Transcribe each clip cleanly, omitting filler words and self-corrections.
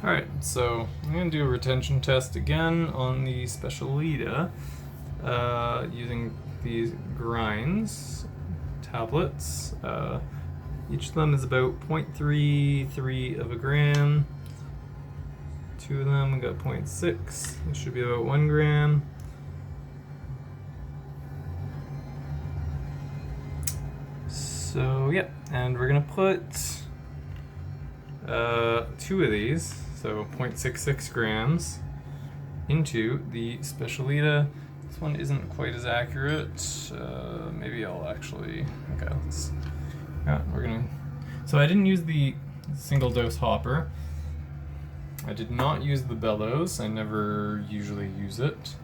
Alright, so I'm going to do a retention test again on the Specialita using these grindz tablets. Each of them is about 0.33 of a gram. Two of them we got 0.6. It should be about 1 gram. So yeah, and we're gonna put 2 of these, so 0.66 grams, into the Specialita. This one isn't quite as accurate. Maybe I'll actually, okay, we're gonna, so I didn't use the single dose hopper. I did not use the bellows. I never usually use it.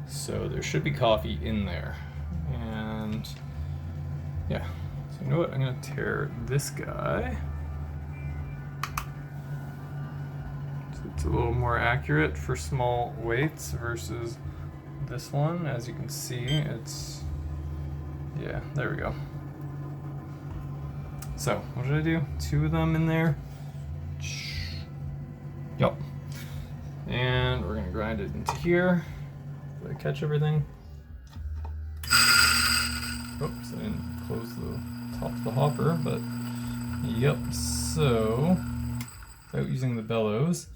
So there should be coffee in there. And yeah, so you know what? I'm gonna tear this guy. So it's a little more accurate for small weights versus this one. As you can see, it's, yeah, there we go. So what did I do? 2 of them in there. Yup. And we're gonna grind it into here. Did I catch everything? Oops, I didn't close the top of the hopper, but yep. So without using the bellows,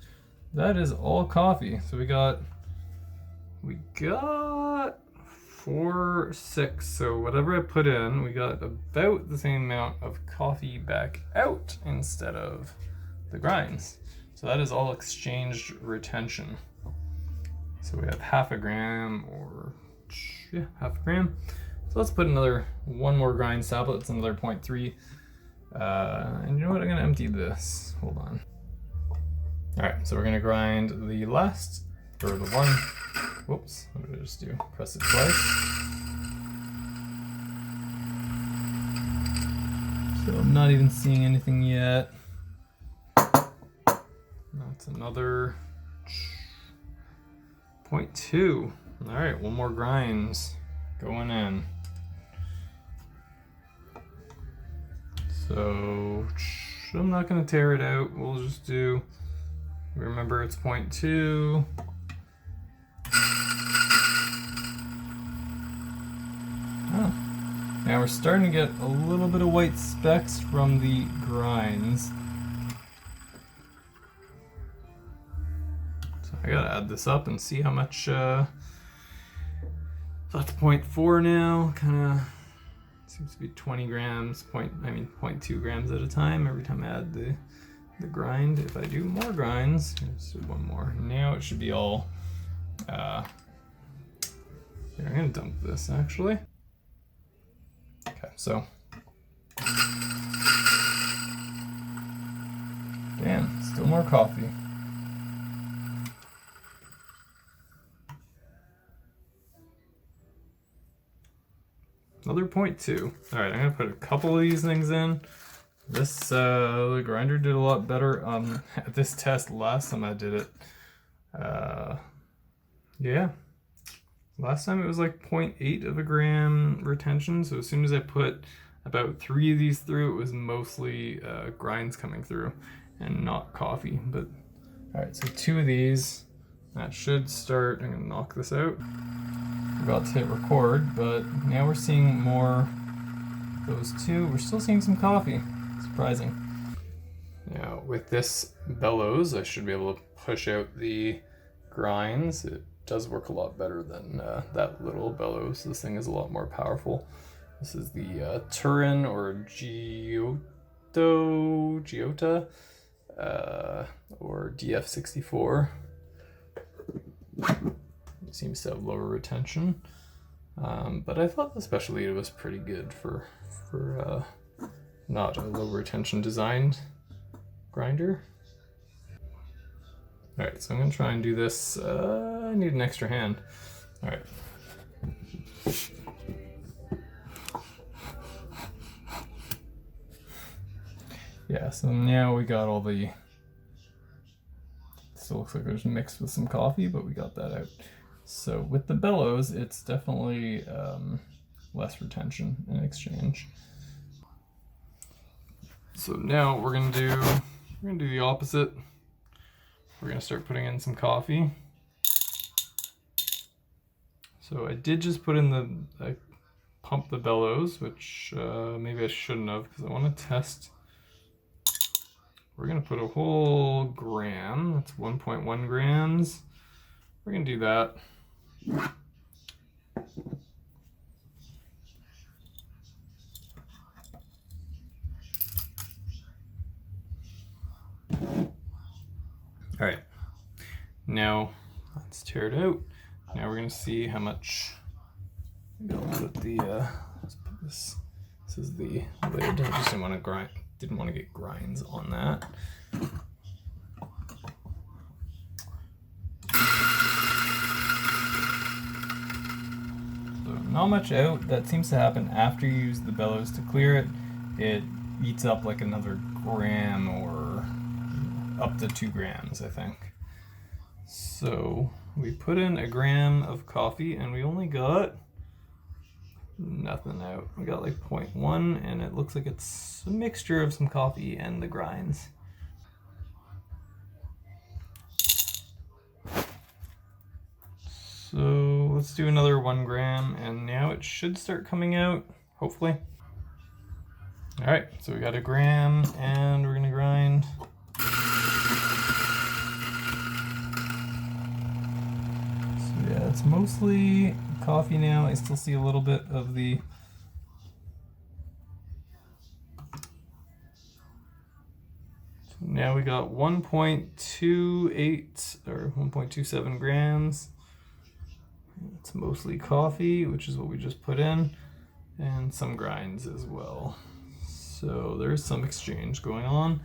that is all coffee. So we got 4, 6. So whatever I put in, we got about the same amount of coffee back out instead of the grindz. So that is all exchanged retention. So we have half a gram, or yeah, half a gram. So let's put one more grindz tablet. It's another 0.3. And you know what? I'm gonna empty this. Hold on. All right, so we're gonna grind the last, or the one. Whoops, what did I just do? Press it twice. So I'm not even seeing anything yet. That's another 0.2. All right, one more grindz going in. So I'm not gonna tear it out. We'll just do, remember it's 0.2. Oh. Now we're starting to get a little bit of white specks from the grindz. So I gotta add this up and see how much, that's 0.4 now, kinda seems to be 20 grams, 0.2 grams at a time every time I add the grind. If I do more grindz, let's do one more. Now it should be all, here, I'm gonna dump this actually. Okay, so. Damn, still more coffee. Another 0.2. All right, I'm gonna put a couple of these things in. This, the grinder did a lot better at this test last time I did it. Yeah. Last time it was like 0.8 of a gram retention, so as soon as I put about 3 of these through, it was mostly grindz coming through and not coffee. But all right, so 2 of these, that should start. I'm gonna knock this out. Forgot to hit record, but now we're seeing more. Those 2, we're still seeing some coffee. Surprising. Now with this bellows, I should be able to push out the grindz. It does work a lot better than that little bellows. This thing is a lot more powerful. This is the Turin or Giota or DF64. It seems to have lower retention, but I thought the Specialita was pretty good for not a low retention designed grinder. All right, so I'm gonna try and do this. I need an extra hand. All right. Yeah, so now we got all the, still looks like there's mixed with some coffee, but we got that out. So with the bellows, it's definitely less retention in exchange. So now we're gonna do the opposite. We're gonna start putting in some coffee. So I did just put in I pumped the bellows, which maybe I shouldn't have because I want to test. We're gonna put a whole gram, that's 1.1 grams. We're gonna do that. All right, now let's tear it out. Now we're gonna see how much. Maybe I'll put let's put this. This is the lid. I just didn't want to get grinds on that. So not much out. That seems to happen after you use the bellows to clear it. It eats up like another gram or up to 2 grams, I think. So we put in a gram of coffee and we only got nothing out. We got like 0.1 and it looks like it's a mixture of some coffee and the grinds. So let's do another 1 gram and now it should start coming out, hopefully. All right, so we got a gram and we're gonna grind. So yeah, it's mostly coffee now. I still see a little bit of the now we got 1.28 or 1.27 grams. It's mostly coffee, which is what we just put in, and some grinds as well. So there's some exchange going on.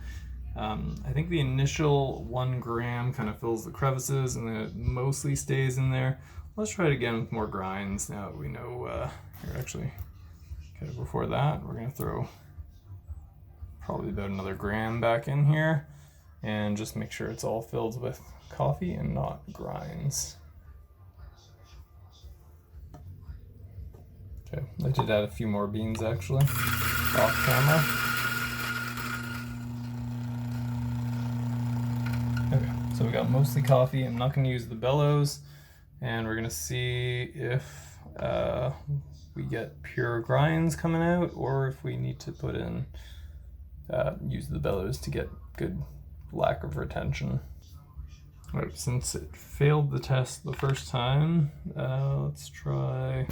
I think the initial 1 gram kind of fills the crevices and then it mostly stays in there. Let's try it again with more grinds now that we know, here actually, okay, before that, we're gonna throw probably about another gram back in here and just make sure it's all filled with coffee and not grinds. Okay, I did add a few more beans actually, off camera. Okay, so we got mostly coffee. I'm not gonna use the bellows and we're gonna see if we get pure grinds coming out or if we need to put in use the bellows to get good lack of retention. All right, since it failed the test the first time, let's try.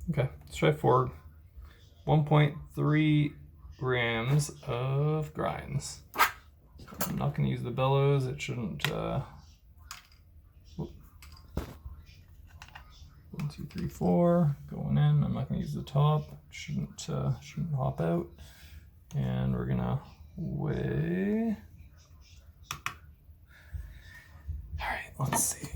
Okay, let's try 1.3 grams of grinds. I'm not gonna use the bellows, it shouldn't, 1, 2, 3, 4, going in. I'm not gonna use the top, shouldn't hop out. And we're gonna weigh. All right, let's see.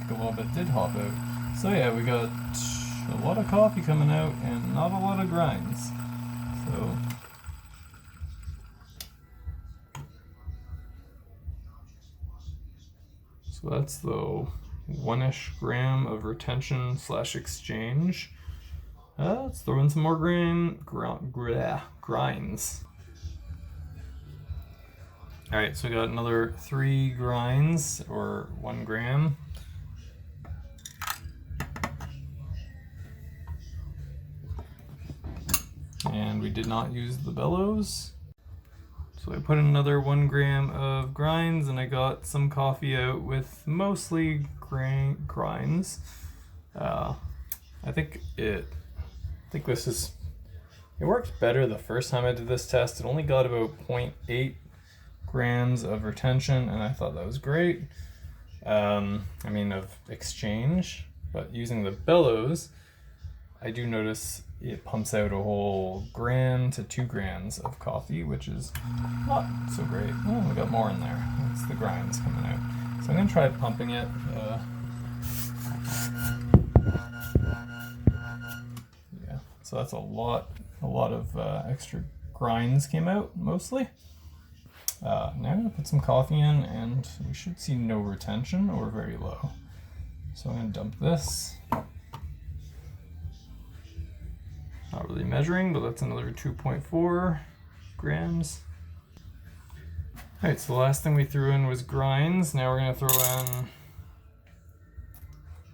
A little bit did hop out. So yeah, we got a lot of coffee coming out and not a lot of grinds. So that's the 1-ish gram of retention / exchange. Let's throw in some more grinds. All right, so we got another 3 grinds or 1 gram. And we did not use the bellows. So I put in another 1 gram of grinds and I got some coffee out with mostly grinds. I think it worked better the first time I did this test. It only got about 0.8 grams of retention and I thought that was great. Of exchange, but using the bellows, I do notice it pumps out a whole gram to 2 grams of coffee, which is not so great. Oh, we got more in there. That's the grinds coming out. So I'm gonna try pumping it. Yeah, so that's a lot of extra grinds came out mostly. Now I'm going to put some coffee in, and we should see no retention or very low. So I'm going to dump this. Not really measuring, but that's another 2.4 grams. Alright, so the last thing we threw in was grinds. Now we're going to throw in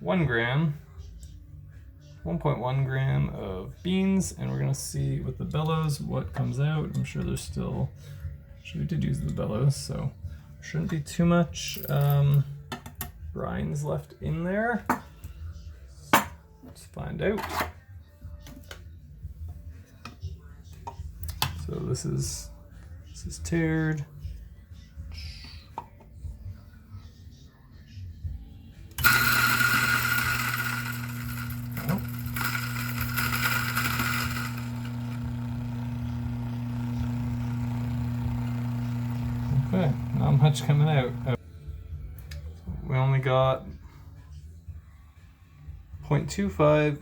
1 gram, 1.1 gram of beans, and we're going to see with the bellows what comes out. I'm sure there's still, we did use the bellows, so shouldn't be too much grinds left in there. Let's find out. So this is tared. Okay, not much coming out. We only got 0.25,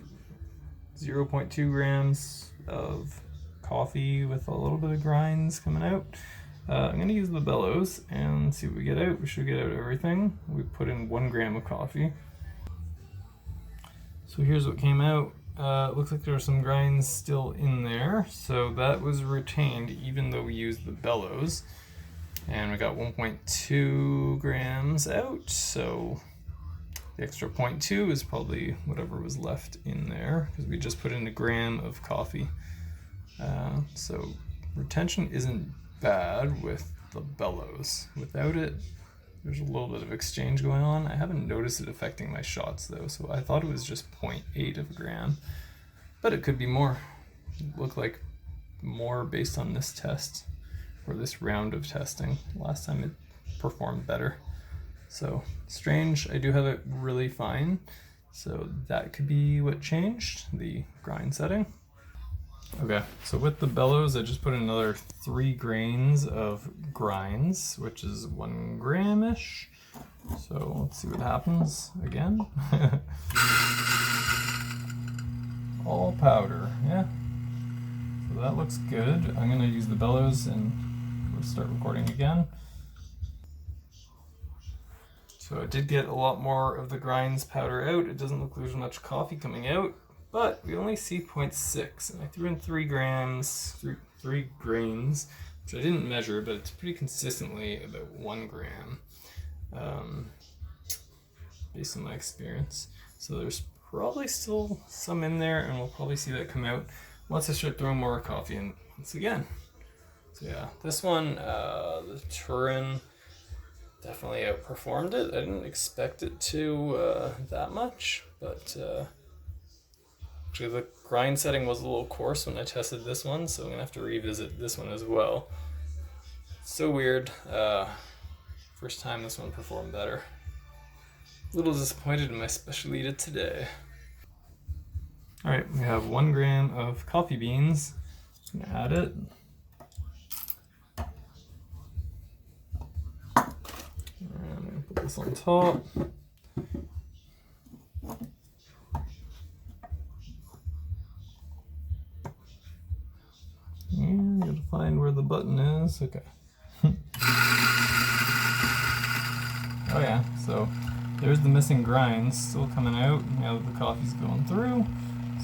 0.2 grams of coffee with a little bit of grinds coming out. I'm going to use the bellows and see what we get out. We should get out everything. We put in 1 gram of coffee. So here's what came out. It looks like there are some grinds still in there. So that was retained even though we used the bellows. And we got 1.2 grams out. So the extra 0.2 is probably whatever was left in there because we just put in 1 gram of coffee. So retention isn't bad with the bellows. Without it, there's a little bit of exchange going on. I haven't noticed it affecting my shots though, so I thought it was just 0.8 of a gram, but it could be more. It looked like more based on this test, or this round of testing. Last time it performed better. So strange, I do have it really fine, so that could be what changed, the grind setting. Okay, so with the bellows, I just put in another 3 grains of grinds, which is 1 gram-ish. So let's see what happens again. All powder, yeah. So that looks good. I'm gonna use the bellows and we'll start recording again. So I did get a lot more of the grinds powder out. It doesn't look like there's much coffee coming out. But we only see 0.6, and I threw in 3 grams, 3 grains, which I didn't measure, but it's pretty consistently about 1 gram, based on my experience. So there's probably still some in there, and we'll probably see that come out once I start throwing more coffee in once again. So yeah, this one, the Turin, definitely outperformed it. I didn't expect it to that much, but actually, the grind setting was a little coarse when I tested this one, so I'm going to have to revisit this one as well. So weird. First time this one performed better. A little disappointed in my Specialita today. Alright, we have 1 gram of coffee beans. I'm going to add it. And I'm going to put this on top. And you gotta find where the button is. Okay. Oh yeah, so there's the missing grinds still coming out now that the coffee's going through.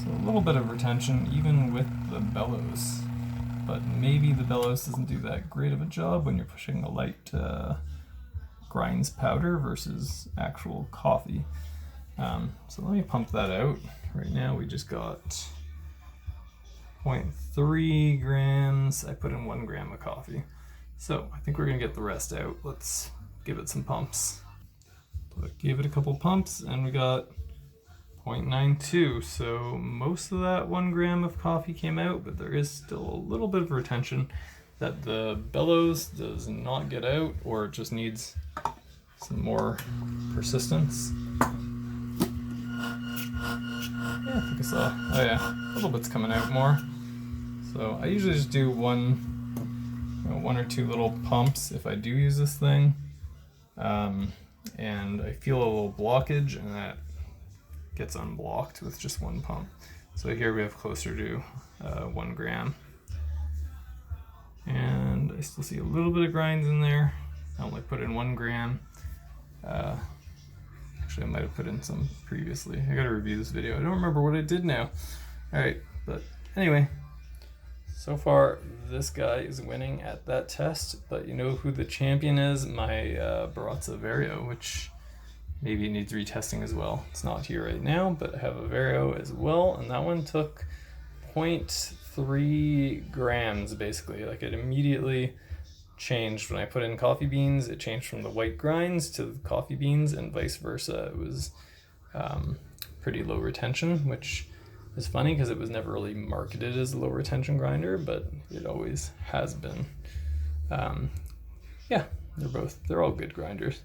So a little bit of retention even with the bellows. But maybe the bellows doesn't do that great of a job when you're pushing a light grinds powder versus actual coffee. So let me pump that out. Right now we just got 0.3 grams. I put in 1 gram of coffee. So I think we're gonna get the rest out. Let's give it some pumps. So I gave it a couple pumps and we got 0.92. So most of that 1 gram of coffee came out, but there is still a little bit of retention that the bellows does not get out, or it just needs some more persistence. Yeah, I think I saw, oh yeah, a little bit's coming out more. So I usually just do one or 2 little pumps if I do use this thing. And I feel a little blockage and that gets unblocked with just 1 pump. So here we have closer to 1 gram. And I still see a little bit of grinds in there. I only put in 1 gram. Actually, I might have put in some previously. I gotta review this video. I don't remember what I did now. All right, but anyway, so far this guy is winning at that test, but you know who the champion is? My Baratza Vario, which maybe needs retesting as well. It's not here right now, but I have a Vario as well, and that one took 0.3 grams basically. Like, it immediately changed when I put in coffee beans. It changed from the white grinds to the coffee beans and vice versa. It was pretty low retention, which is funny because it was never really marketed as a low retention grinder, but it always has been. Yeah, they're all good grinders.